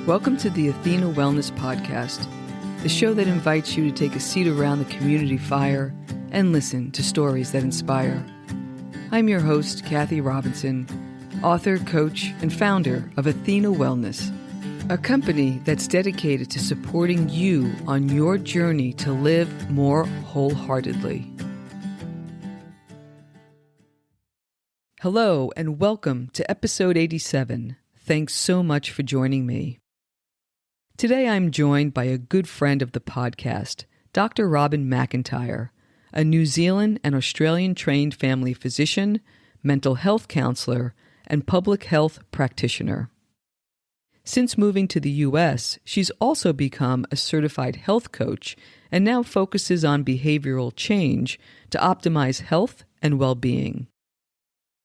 Welcome to the Athena Wellness Podcast, the show that invites you to take a seat around the community fire and listen to stories that inspire. I'm your host, Kathy Robinson, author, coach, and founder of Athena Wellness, a company that's dedicated to supporting you on your journey to live more wholeheartedly. Hello, and welcome to episode 87. Thanks so much for joining me. Today I'm joined by a good friend of the podcast, Dr. Robyn McIntyre, a New Zealand and Australian trained family physician, mental health counselor, and public health practitioner. Since moving to the U.S., she's also become a certified health coach and now focuses on behavioral change to optimize health and well-being.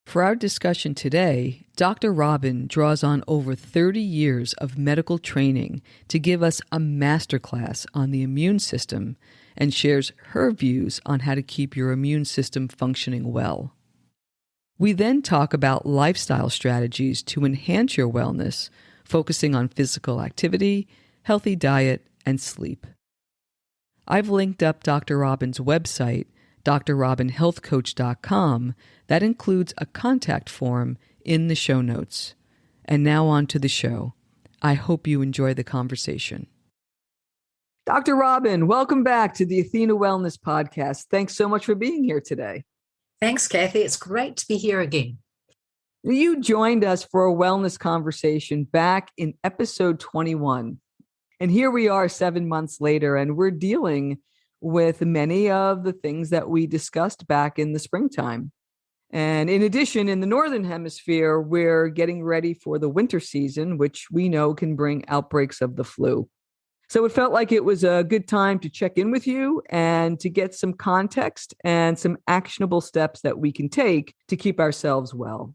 For our discussion today, Dr. Robyn draws on over 30 years of medical training to give us a masterclass on the immune system and shares her views on how to keep your immune system functioning well. We then talk about lifestyle strategies to enhance your wellness, focusing on physical activity, healthy diet, and sleep. I've linked up Dr. Robyn's website, drrobynhealthcoach.com, that includes a contact form in the show notes. And now on to the show. I hope you enjoy the conversation. Dr. Robyn, welcome back to the Athena Wellness Podcast. Thanks so much for being here today. Thanks, Kathy. It's great to be here again. You joined us for a wellness conversation back in episode 21. And here we are 7 months later, and we're dealing with many of the things that we discussed back in the springtime. And in addition, in the Northern Hemisphere, we're getting ready for the winter season, which we know can bring outbreaks of the flu. So it felt like it was a good time to check in with you and to get some context and some actionable steps that we can take to keep ourselves well.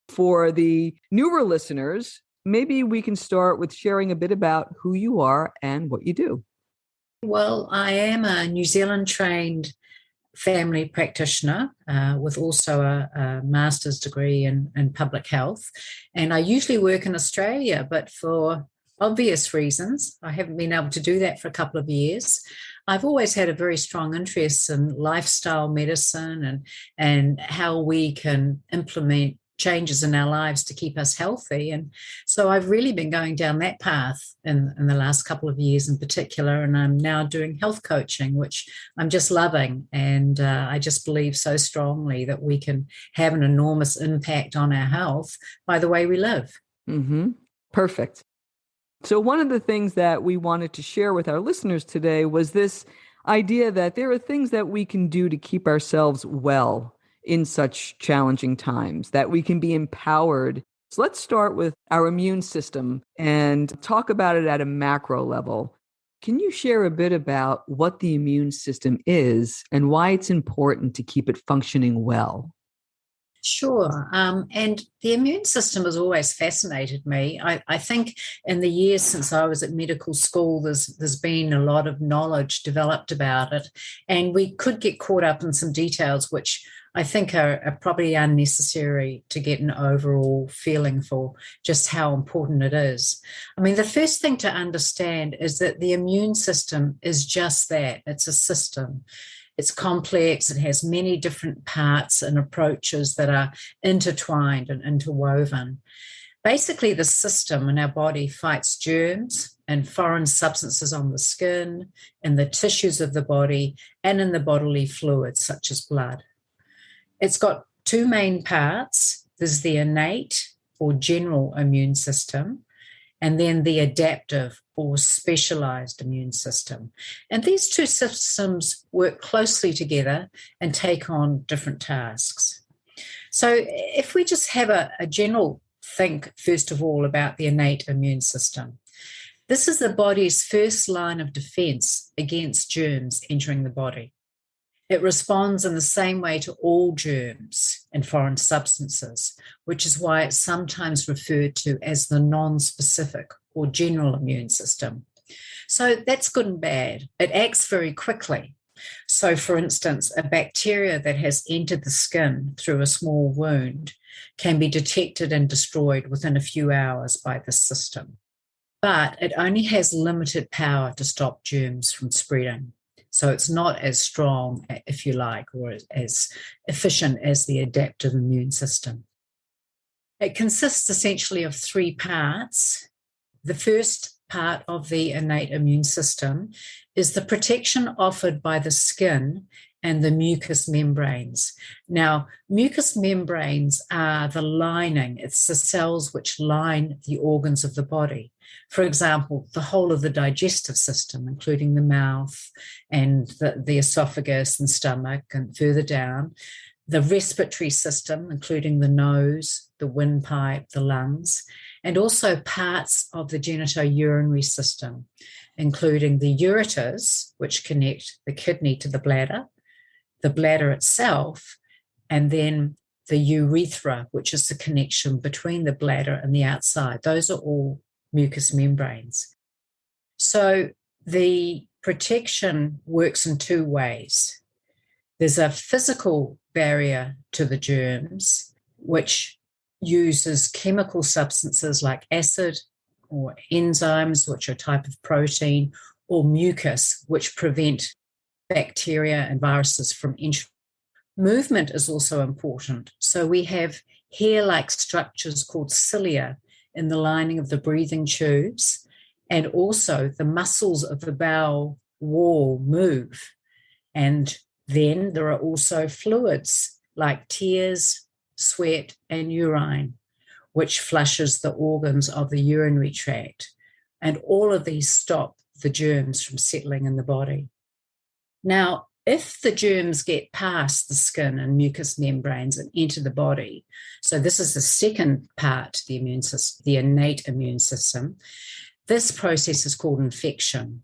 For the newer listeners, maybe we can start with sharing a bit about who you are and what you do. Well, I am a New Zealand trained family practitioner with also a master's degree in public health. And I usually work in Australia, but for obvious reasons, I haven't been able to do that for a couple of years. I've always had a very strong interest in lifestyle medicine and how we can implement changes in our lives to keep us healthy. And so I've really been going down that path in the last couple of years in particular. And I'm now doing health coaching, which I'm just loving. And I just believe so strongly that we can have an enormous impact on our health by the way we live. Mm-hmm. Perfect. So one of the things that we wanted to share with our listeners today was this idea that there are things that we can do to keep ourselves well in such challenging times, that we can be empowered. So let's start with our immune system and talk about it at a macro level. Can you share a bit about what the immune system is and why it's important to keep it functioning well? Sure. And the immune system has always fascinated me. I think in the years since I was at medical school, there's been a lot of knowledge developed about it. And we could get caught up in some details which I think are probably unnecessary to get an overall feeling for just how important it is. I mean, the first thing to understand is that the immune system is just that. It's a system. It's complex. It has many different parts and approaches that are intertwined and interwoven. Basically, the system in our body fights germs and foreign substances on the skin, in the tissues of the body, and in the bodily fluids, such as blood. It's got two main parts. There's the innate or general immune system, and then the adaptive or specialized immune system. And these two systems work closely together and take on different tasks. So if we just have a general think, first of all, about the innate immune system, this is the body's first line of defense against germs entering the body. It responds in the same way to all germs and foreign substances, which is why it's sometimes referred to as the non-specific or general immune system. So that's good and bad. It acts very quickly. So, for instance, a bacteria that has entered the skin through a small wound can be detected and destroyed within a few hours by this system. but it only has limited power to stop germs from spreading. So it's not as strong, if you like, or as efficient as the adaptive immune system. It consists essentially of three parts. The first part of the innate immune system is the protection offered by the skin and the mucous membranes. Now, mucous membranes are the lining, it's the cells which line the organs of the body. For example, the whole of the digestive system, including the mouth and the esophagus and stomach and further down, the respiratory system, including the nose, the windpipe, the lungs, and also parts of the genitourinary system, including the ureters, which connect the kidney to the bladder itself, and then the urethra, which is the connection between the bladder and the outside. Those are all mucous membranes. So the protection works in two ways. There's a physical barrier to the germs, which uses chemical substances like acid or enzymes, which are a type of protein, or mucus, which prevent bacteria and viruses from entering. Movement is also important. So we have hair-like structures called cilia in the lining of the breathing tubes, and also the muscles of the bowel wall move. And then there are also fluids like tears, sweat, and urine, which flushes the organs of the urinary tract. And all of these stop the germs from settling in the body. Now, if the germs get past the skin and mucous membranes and enter the body, so this is the second part to the immune system, the innate immune system, this process is called infection.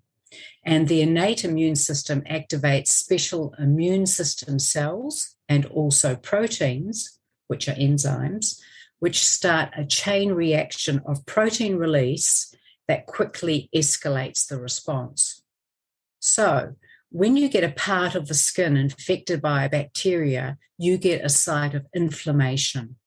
And the innate immune system activates special immune system cells and also proteins, which are enzymes, which start a chain reaction of protein release that quickly escalates the response. So, when you get a part of the skin infected by a bacteria, you get a site of inflammation.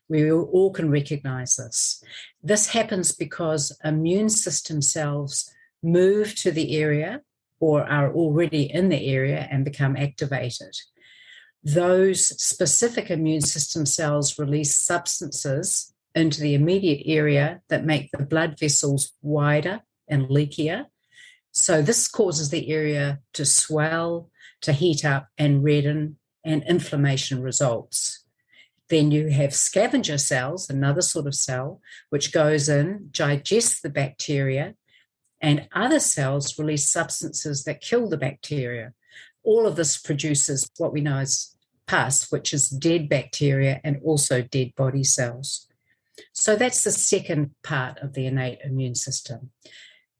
We all can recognize this. This happens because immune system cells move to the area or are already in the area and become activated. Those specific immune system cells release substances into the immediate area that make the blood vessels wider and leakier. So this causes the area to swell, to heat up and redden, and inflammation results. Then you have scavenger cells, another sort of cell, which goes in, digests the bacteria, and other cells release substances that kill the bacteria. All of this produces what we know as pus, which is dead bacteria and also dead body cells. So that's the second part of the innate immune system.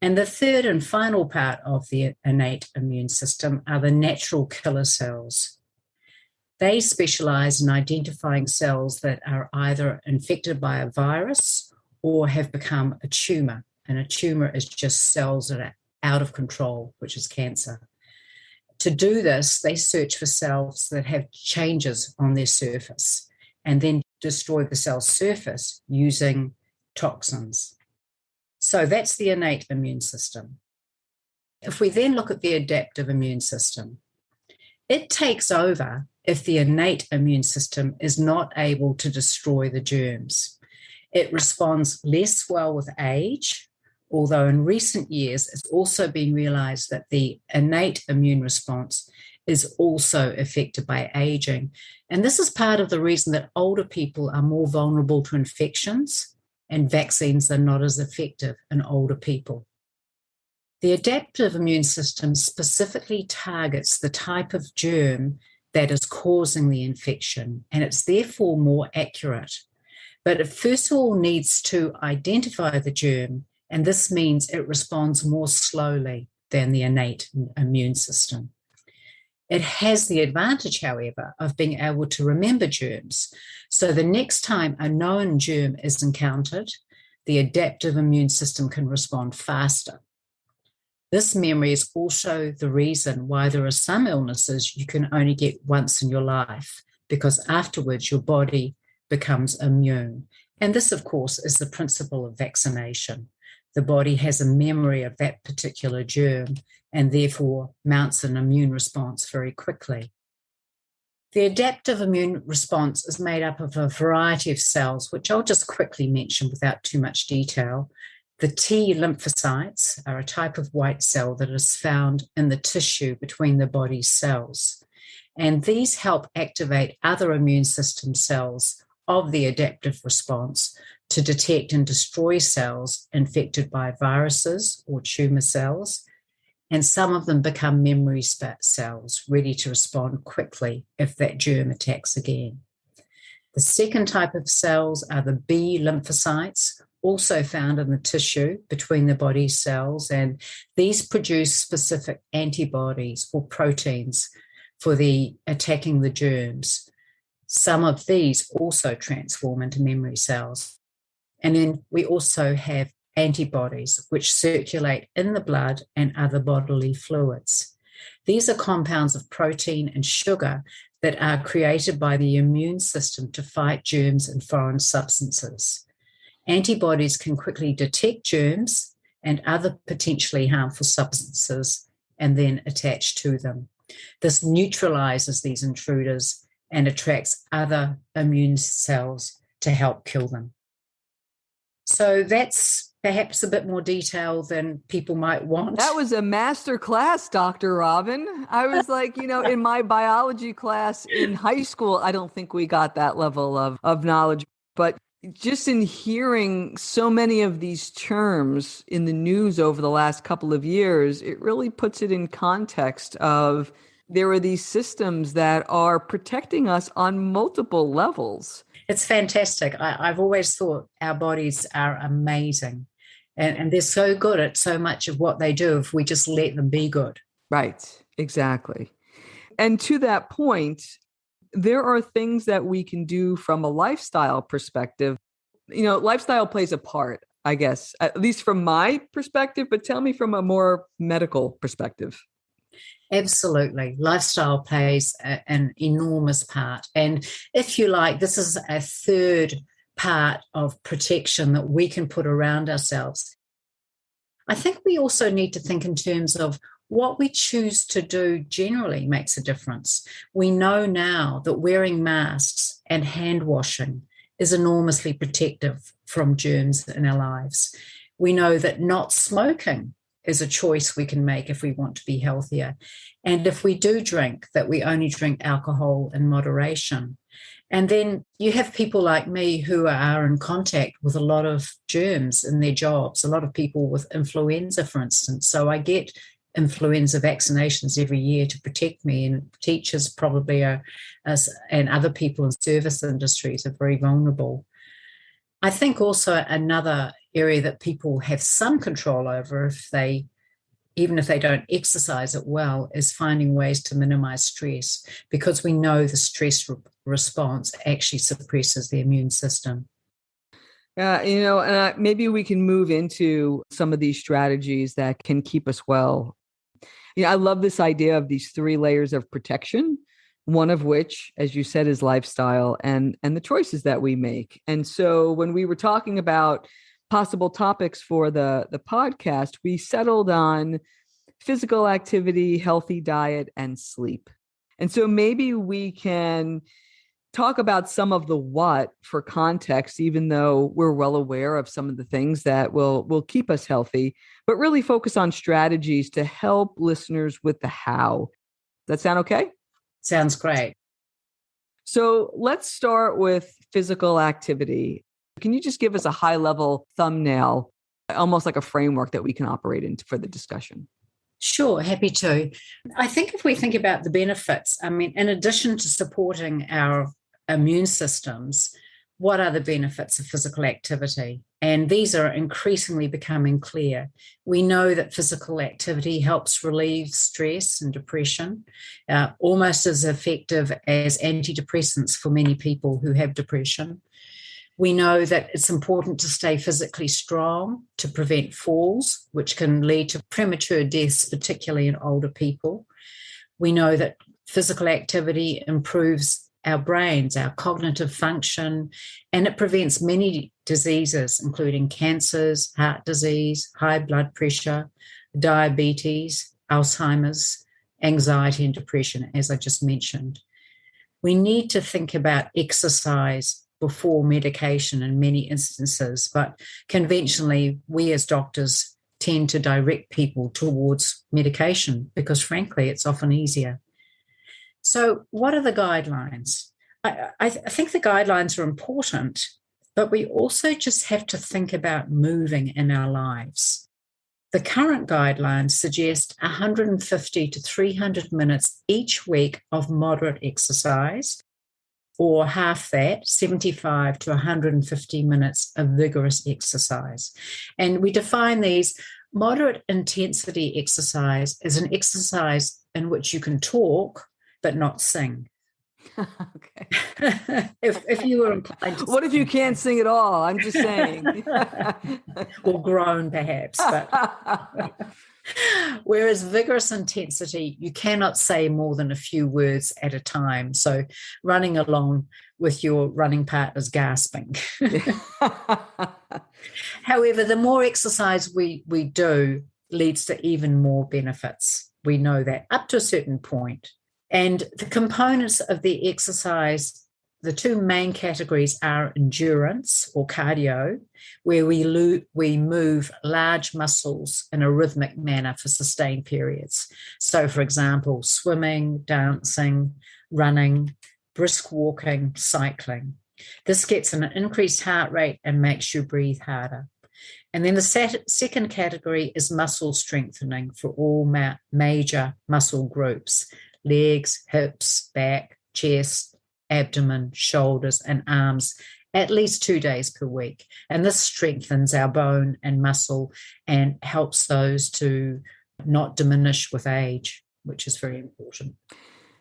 And the third and final part of the innate immune system are the natural killer cells. They specialize in identifying cells that are either infected by a virus or have become a tumor. And a tumor is just cells that are out of control, which is cancer. To do this, they search for cells that have changes on their surface and then destroy the cell's surface using toxins. So that's the innate immune system. If we then look at the adaptive immune system, it takes over if the innate immune system is not able to destroy the germs. It responds less well with age, although in recent years it's also been realized that the innate immune response is also affected by aging. And this is part of the reason that older people are more vulnerable to infections and vaccines are not as effective in older people. The adaptive immune system specifically targets the type of germ that is causing the infection, and it's therefore more accurate. But it first of all needs to identify the germ, and this means it responds more slowly than the innate immune system. It has the advantage, however, of being able to remember germs. So the next time a known germ is encountered, the adaptive immune system can respond faster. This memory is also the reason why there are some illnesses you can only get once in your life, because afterwards your body becomes immune. And this, of course, is the principle of vaccination. the body has a memory of that particular germ and therefore mounts an immune response very quickly. The adaptive immune response is made up of a variety of cells, which I'll just quickly mention without too much detail. The T lymphocytes are a type of white cell that is found in the tissue between the body's cells. And these help activate other immune system cells of the adaptive response to detect and destroy cells infected by viruses or tumor cells. And some of them become memory cells ready to respond quickly if that germ attacks again. The second type of cells are the B lymphocytes, also found in the tissue between the body's cells, and these produce specific antibodies or proteins for attacking the germs. Some of these also transform into memory cells. And then we also have antibodies, which circulate in the blood and other bodily fluids. These are compounds of protein and sugar that are created by the immune system to fight germs and foreign substances. Antibodies can quickly detect germs and other potentially harmful substances and then attach to them. This neutralizes these intruders and attracts other immune cells to help kill them. So that's perhaps a bit more detail than people might want. That was a master class, Dr. Robyn. I was like, in my biology class in high school, I don't think we got that level of knowledge. But just in hearing so many of these terms in the news over the last couple of years, it really puts it in context of there are these systems that are protecting us on multiple levels. It's fantastic. I've always thought our bodies are amazing. And they're so good at so much of what they do if we just let them be good. Right, exactly. And to that point, there are things that we can do from a lifestyle perspective. Lifestyle plays a part, I guess, at least from my perspective, but tell me from a more medical perspective. Absolutely. Lifestyle plays an enormous part. And if you like, this is a third part of protection that we can put around ourselves. I think we also need to think in terms of what we choose to do generally makes a difference. We know now that wearing masks and hand washing is enormously protective from germs in our lives. We know that not smoking is a choice we can make if we want to be healthier. And if we do drink, that we only drink alcohol in moderation. And then you have people like me who are in contact with a lot of germs in their jobs, a lot of people with influenza, for instance. So I get influenza vaccinations every year to protect me, and teachers probably are, and other people in service industries are very vulnerable. I think also another area that people have some control over, even if they don't exercise it well, is finding ways to minimize stress, because we know the stress response actually suppresses the immune system. Maybe we can move into some of these strategies that can keep us well. I love this idea of these 3 layers of protection, one of which, as you said, is lifestyle and the choices that we make. And so when we were talking about possible topics for the podcast, we settled on physical activity, healthy diet, and sleep. And so maybe we can talk about some of the what for context, even though we're well aware of some of the things that will keep us healthy, but really focus on strategies to help listeners with the how. Does that sound okay? Sounds great. So let's start with physical activity. Can you just give us a high-level thumbnail, almost like a framework that we can operate into for the discussion? Sure, happy to. I think if we think about the benefits, in addition to supporting our immune systems, what are the benefits of physical activity? And these are increasingly becoming clear. We know that physical activity helps relieve stress and depression, almost as effective as antidepressants for many people who have depression. We know that it's important to stay physically strong to prevent falls, which can lead to premature deaths, particularly in older people. We know that physical activity improves our brains, our cognitive function, and it prevents many diseases, including cancers, heart disease, high blood pressure, diabetes, Alzheimer's, anxiety and depression, as I just mentioned. We need to think about exercise before medication in many instances, but conventionally, we as doctors tend to direct people towards medication because, frankly, it's often easier. So what are the guidelines? I think the guidelines are important, but we also just have to think about moving in our lives. The current guidelines suggest 150 to 300 minutes each week of moderate exercise, or half that, 75 to 150 minutes of vigorous exercise. And we define these moderate intensity exercise as an exercise in which you can talk but not sing. Okay. if you were inclined to what if you can't sing at all? I'm just saying. Or groan, perhaps. But whereas vigorous intensity, you cannot say more than a few words at a time. So running along with your running partners gasping. However, the more exercise we do leads to even more benefits. We know that up to a certain point. And the components of the exercise, the two main categories are endurance or cardio, where we move large muscles in a rhythmic manner for sustained periods. So, for example, swimming, dancing, running, brisk walking, cycling. This gets an increased heart rate and makes you breathe harder. And then the second category is muscle strengthening for all major muscle groups: legs, hips, back, chest, abdomen, shoulders, and arms, at least 2 days per week. And this strengthens our bone and muscle and helps those to not diminish with age, which is very important.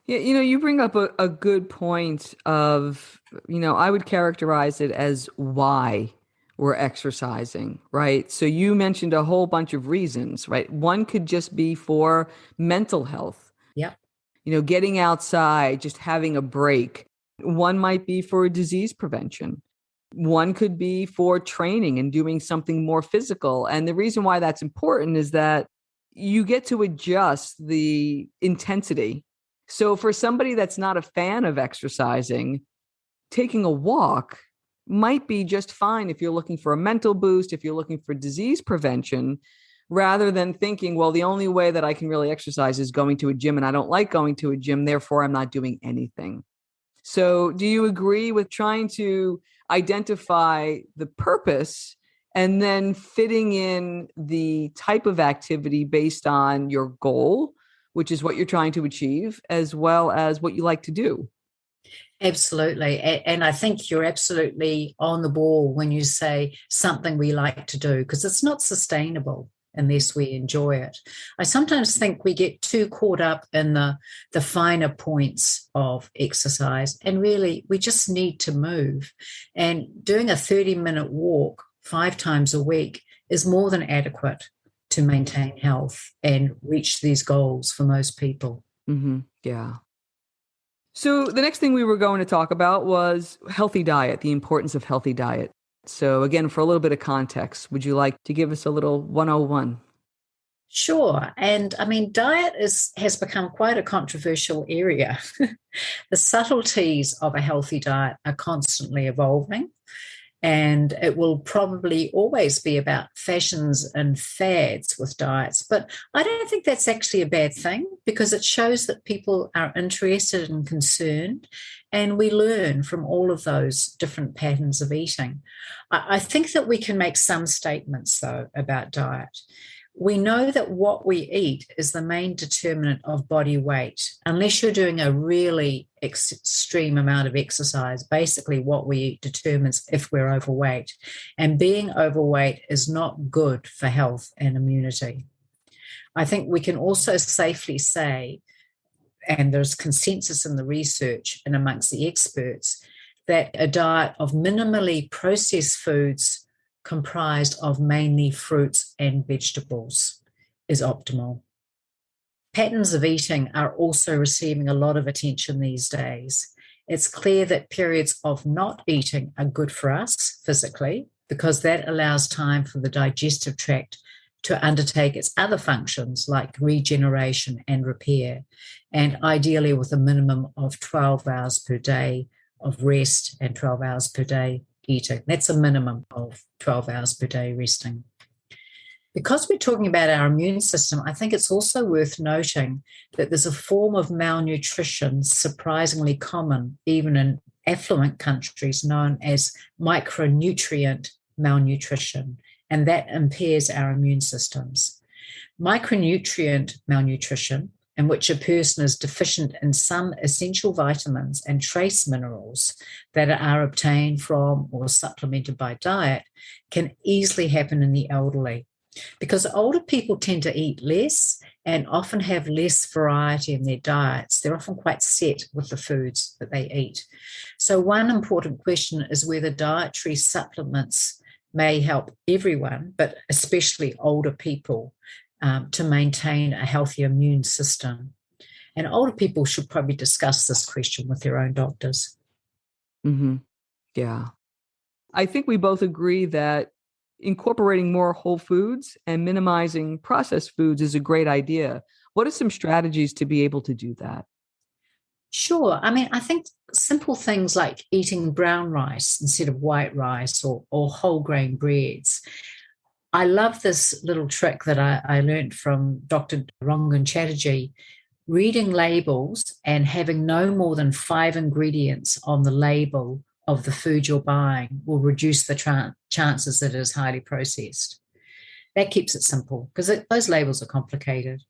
Yeah, you bring up a good point of, I would characterize it as why we're exercising, right? So you mentioned a whole bunch of reasons, right? One could just be for mental health. Yeah. Getting outside, just having a break. One might be for disease prevention. One could be for training and doing something more physical. And the reason why that's important is that you get to adjust the intensity. So for somebody that's not a fan of exercising, taking a walk might be just fine if you're looking for a mental boost, if you're looking for disease prevention, rather than thinking, well, the only way that I can really exercise is going to a gym, and I don't like going to a gym, therefore I'm not doing anything. So do you agree with trying to identify the purpose and then fitting in the type of activity based on your goal, which is what you're trying to achieve, as well as what you like to do? Absolutely. And I think you're absolutely on the ball when you say something we like to do, because it's not sustainable unless we enjoy it. I sometimes think we get too caught up in the finer points of exercise, and really we just need to move. And doing a 30-minute walk 5 times a week is more than adequate to maintain health and reach these goals for most people. Mm-hmm. Yeah. So the next thing we were going to talk about was healthy diet, the importance of healthy diet. So again, for a little bit of context, would you like to give us a little 101? Sure. And I mean, diet has become quite a controversial area. The subtleties of a healthy diet are constantly evolving, and it will probably always be about fashions and fads with diets. But I don't think that's actually a bad thing, because it shows that people are interested and concerned, and we learn from all of those different patterns of eating. I think that we can make some statements, though, about diet. We know that what we eat is the main determinant of body weight. Unless you're doing a really extreme amount of exercise, basically what we eat determines if we're overweight. And being overweight is not good for health and immunity. I think we can also safely say, and there's consensus in the research and amongst the experts, that a diet of minimally processed foods comprised of mainly fruits and vegetables is optimal. Patterns of eating are also receiving a lot of attention these days, It's clear that periods of not eating are good for us physically because that allows time for the digestive tract to undertake its other functions like regeneration and repair, and ideally with a minimum of 12 hours per day of rest and 12 hours per day eating. That's a minimum of 12 hours per day resting. Because we're talking about our immune system, I think it's also worth noting that there's a form of malnutrition surprisingly common, even in affluent countries, known as micronutrient malnutrition, and that impairs our immune systems. Micronutrient malnutrition, in which a person is deficient in some essential vitamins and trace minerals that are obtained from or supplemented by diet, can easily happen in the elderly. Because older people tend to eat less and often have less variety in their diets. They're often quite set with the foods that they eat. So one important question is whether dietary supplements may help everyone, but especially older people, to maintain a healthy immune system. And older people should probably discuss this question with their own doctors. Mm-hmm. Yeah. I think we both agree that incorporating more whole foods and minimizing processed foods is a great idea. What are some strategies to be able to do that? Sure. I mean, I think simple things like eating brown rice instead of white rice or whole grain breads. I love this little trick that I learned from Dr. Rangan Chatterjee. Reading labels and having no more than 5 ingredients on the label of the food you're buying will reduce the chances that it is highly processed. That keeps it simple because those labels are complicated.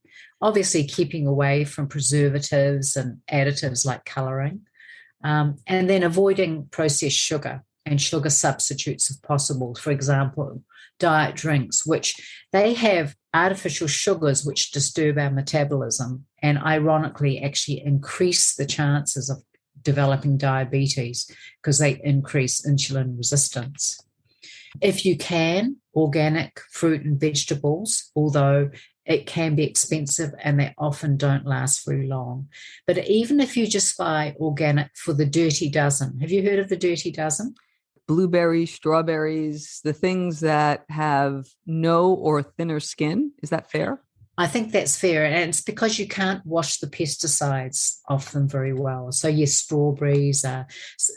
Obviously, keeping away from preservatives and additives like colouring, and then avoiding processed sugar and sugar substitutes if possible. For example, diet drinks, which they have artificial sugars which disturb our metabolism and ironically actually increase the chances of developing diabetes because they increase insulin resistance. If you can, organic fruit and vegetables, although it can be expensive and they often don't last very long. But even if you just buy organic for the dirty dozen, have you heard of the dirty dozen? Blueberries, strawberries, the things that have no or thinner skin. Is that fair? I think that's fair. And it's because you can't wash the pesticides off them very well. So yes, strawberries,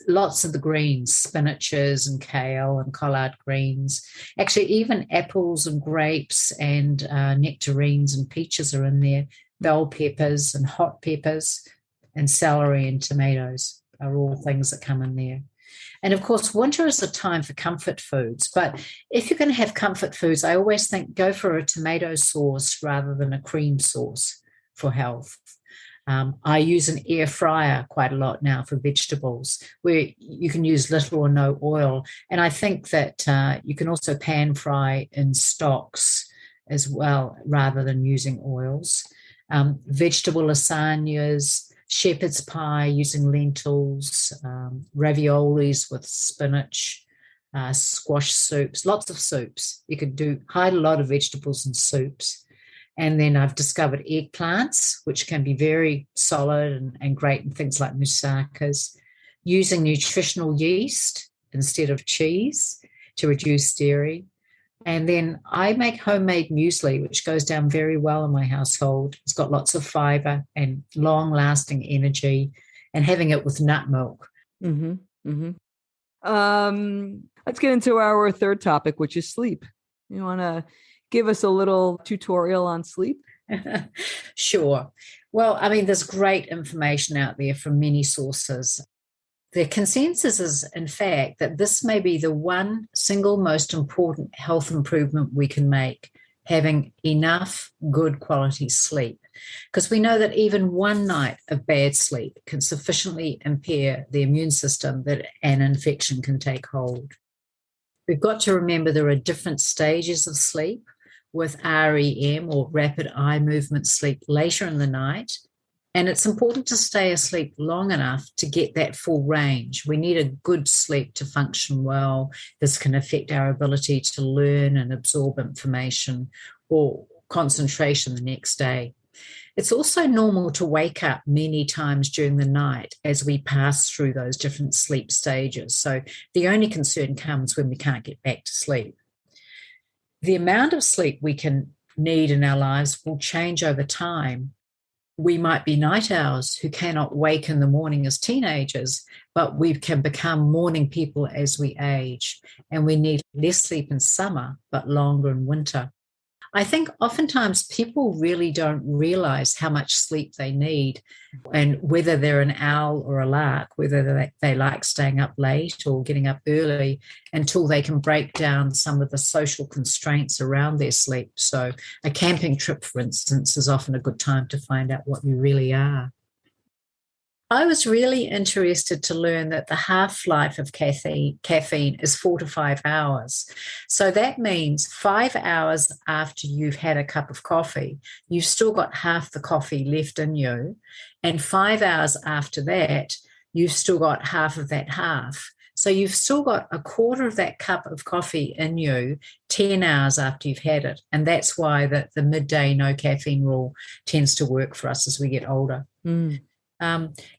lots of the greens, spinaches and kale and collard greens. Actually, even apples and grapes and nectarines and peaches are in there. Bell peppers and hot peppers and celery and tomatoes are all things that come in there. And of course, winter is a time for comfort foods. But if you're going to have comfort foods, I always think go for a tomato sauce rather than a cream sauce for health. I use an air fryer quite a lot now for vegetables where you can use little or no oil. And I think that you can also pan fry in stocks as well rather than using oils. Vegetable lasagnas, shepherd's pie using lentils, raviolis with spinach, squash soups, lots of soups. You could do quite a lot of vegetables in soups. And then I've discovered eggplants, which can be very solid and great in things like moussakas, using nutritional yeast instead of cheese to reduce dairy. And then I make homemade muesli, which goes down very well in my household. It's got lots of fiber and long-lasting energy, and having it with nut milk. Mm-hmm. Mm-hmm. Let's get into our third topic, which is sleep. You want to give us a little tutorial on sleep? Sure. Well, I mean, there's great information out there from many sources. The consensus is, in fact, that this may be the one single most important health improvement we can make, having enough good quality sleep. Because we know that even one night of bad sleep can sufficiently impair the immune system that an infection can take hold. We've got to remember there are different stages of sleep, with REM or rapid eye movement sleep later in the night. And it's important to stay asleep long enough to get that full range. We need a good sleep to function well. This can affect our ability to learn and absorb information or concentration the next day. It's also normal to wake up many times during the night as we pass through those different sleep stages. So the only concern comes when we can't get back to sleep. The amount of sleep we can need in our lives will change over time. We might be night owls who cannot wake in the morning as teenagers, but we can become morning people as we age. And we need less sleep in summer, but longer in winter. I think oftentimes people really don't realize how much sleep they need, and whether they're an owl or a lark, whether they like staying up late or getting up early, until they can break down some of the social constraints around their sleep. So a camping trip, for instance, is often a good time to find out what you really are. I was really interested to learn that the half-life of caffeine is 4 to 5 hours. So that means 5 hours after you've had a cup of coffee, you've still got half the coffee left in you. And 5 hours after that, you've still got half of that half. So you've still got a quarter of that cup of coffee in you 10 hours after you've had it. And that's why the midday no caffeine rule tends to work for us as we get older.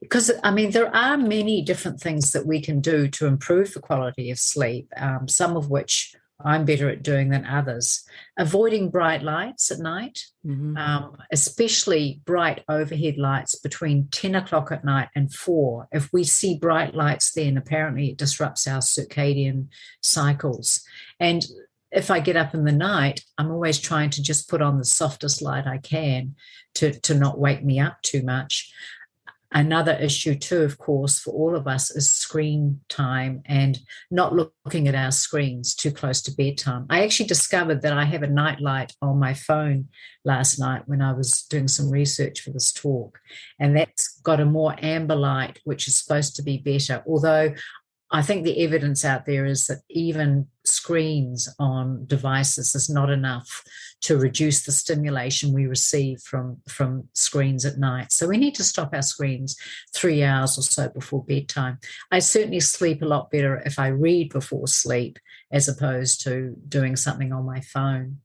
Because, there are many different things that we can do to improve the quality of sleep, some of which I'm better at doing than others. Avoiding bright lights at night, especially bright overhead lights between 10 o'clock at night and 4. If we see bright lights then, apparently it disrupts our circadian cycles. And if I get up in the night, I'm always trying to just put on the softest light I can to not wake me up too much. Another issue too, of course, for all of us is screen time and not looking at our screens too close to bedtime. I actually discovered that I have a night light on my phone last night when I was doing some research for this talk, and that's got a more amber light, which is supposed to be better, although I think the evidence out there is that even screens on devices is not enough to reduce the stimulation we receive from screens at night. So we need to stop our screens 3 hours or so before bedtime. I certainly sleep a lot better if I read before sleep as opposed to doing something on my phone.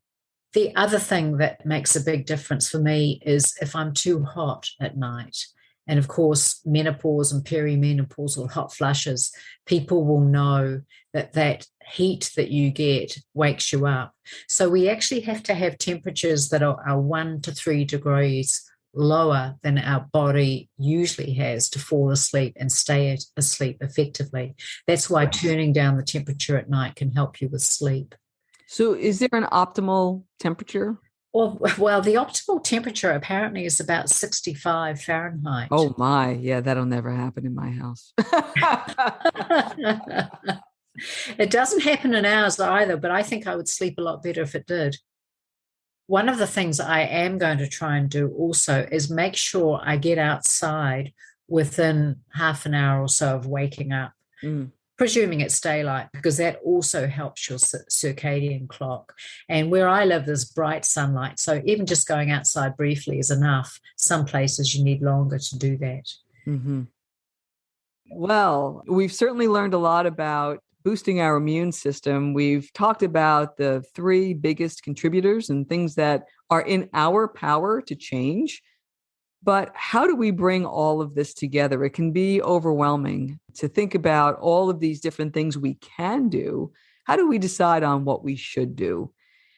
The other thing that makes a big difference for me is if I'm too hot at night. And of course, menopause and perimenopausal hot flushes, people will know that heat that you get wakes you up. So we actually have to have temperatures that are 1 to 3 degrees lower than our body usually has to fall asleep and stay asleep effectively. That's why turning down the temperature at night can help you with sleep. So is there an optimal temperature? Well, the optimal temperature apparently is about 65 Fahrenheit. Oh my, yeah, that'll never happen in my house. It doesn't happen in ours either, but I think I would sleep a lot better if it did. One of the things I am going to try and do also is make sure I get outside within half an hour or so of waking up. Presuming it's daylight, because that also helps your circadian clock. And where I live, there's bright sunlight. So even just going outside briefly is enough. Some places you need longer to do that. Mm-hmm. Well, we've certainly learned a lot about boosting our immune system. We've talked about the 3 biggest contributors and things that are in our power to change. But how do we bring all of this together? It can be overwhelming to think about all of these different things we can do. How do we decide on what we should do?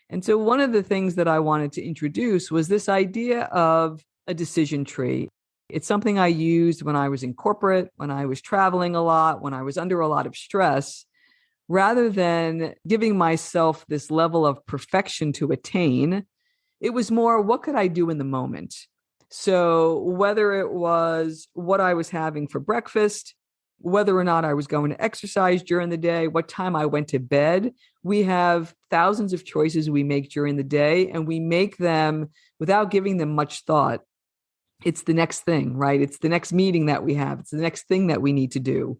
And so one of the things that I wanted to introduce was this idea of a decision tree. It's something I used when I was in corporate, when I was traveling a lot, when I was under a lot of stress. Rather than giving myself this level of perfection to attain, it was more, what could I do in the moment? So whether it was what I was having for breakfast, whether or not I was going to exercise during the day, what time I went to bed, we have thousands of choices we make during the day, and we make them without giving them much thought. It's the next thing, right? It's the next meeting that we have. It's the next thing that we need to do.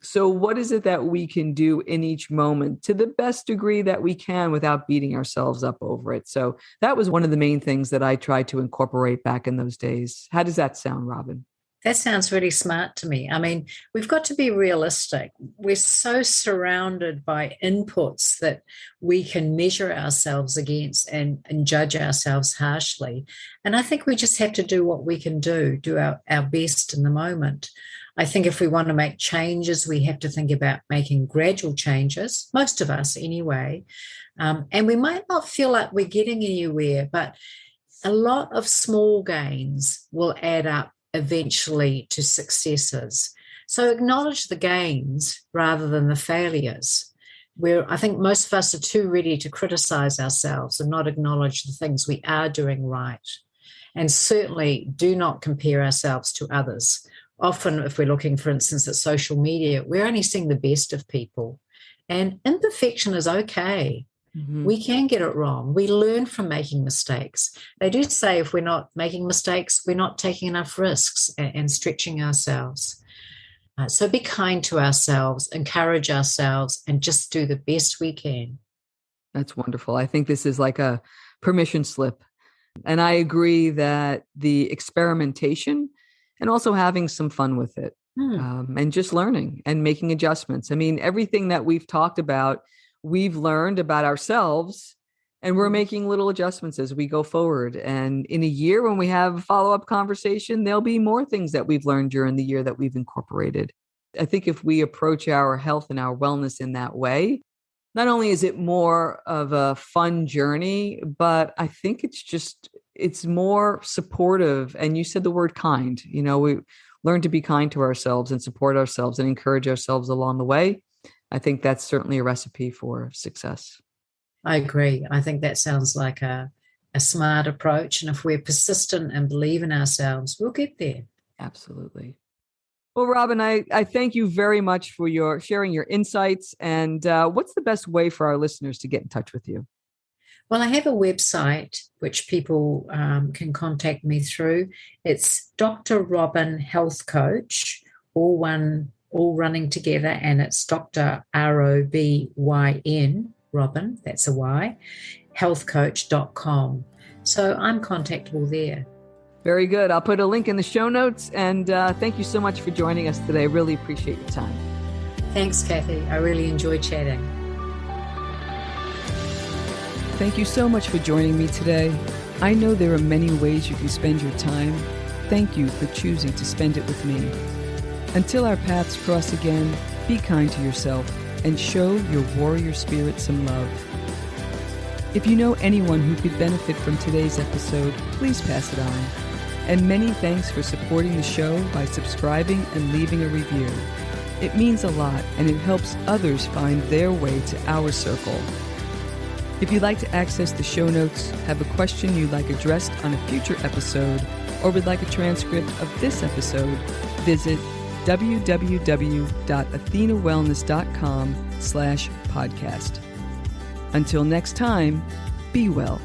So what is it that we can do in each moment to the best degree that we can without beating ourselves up over it? So that was one of the main things that I tried to incorporate back in those days. How does that sound, Robyn? That sounds really smart to me. I mean, we've got to be realistic. We're so surrounded by inputs that we can measure ourselves against and judge ourselves harshly. And I think we just have to do what we can do our best in the moment. I think if we want to make changes, we have to think about making gradual changes, most of us anyway. And we might not feel like we're getting anywhere, but a lot of small gains will add up eventually to successes. So acknowledge the gains rather than the failures. Where I think most of us are too ready to criticize ourselves and not acknowledge the things we are doing right. And certainly do not compare ourselves to others. Often, if we're looking, for instance, at social media, we're only seeing the best of people. And imperfection is okay. Mm-hmm. We can get it wrong. We learn from making mistakes. They do say if we're not making mistakes, we're not taking enough risks and stretching ourselves. So be kind to ourselves, encourage ourselves, and just do the best we can. That's wonderful. I think this is like a permission slip. And I agree that the experimentation and also having some fun with it and just learning and making adjustments. I mean, everything that we've talked about, we've learned about ourselves, and we're making little adjustments as we go forward. And in a year, when we have a follow-up conversation, there'll be more things that we've learned during the year that we've incorporated. I think if we approach our health and our wellness in that way, not only is it more of a fun journey, but I think it's more supportive. And you said the word kind. You know, we learn to be kind to ourselves and support ourselves and encourage ourselves along the way. I think that's certainly a recipe for success. I agree. I think that sounds like a smart approach. And if we're persistent and believe in ourselves, we'll get there. Absolutely. Well, Robyn, I thank you very much for your sharing your insights. And what's the best way for our listeners to get in touch with you? Well, I have a website which people can contact me through. It's Dr. Robyn Health Coach, all running together, and it's Dr. ROBYN, Robyn, that's a Y, healthcoach.com. So I'm contactable there. Very good. I'll put a link in the show notes. And thank you so much for joining us today. Really appreciate your time. Thanks, Kathy. I really enjoyed chatting. Thank you so much for joining me today. I know there are many ways you can spend your time. Thank you for choosing to spend it with me. Until our paths cross again, be kind to yourself and show your warrior spirit some love. If you know anyone who could benefit from today's episode, please pass it on. And many thanks for supporting the show by subscribing and leaving a review. It means a lot, and it helps others find their way to our circle. If you'd like to access the show notes, have a question you'd like addressed on a future episode, or would like a transcript of this episode, visit www.athenawellness.com/podcast. Until next time, be well.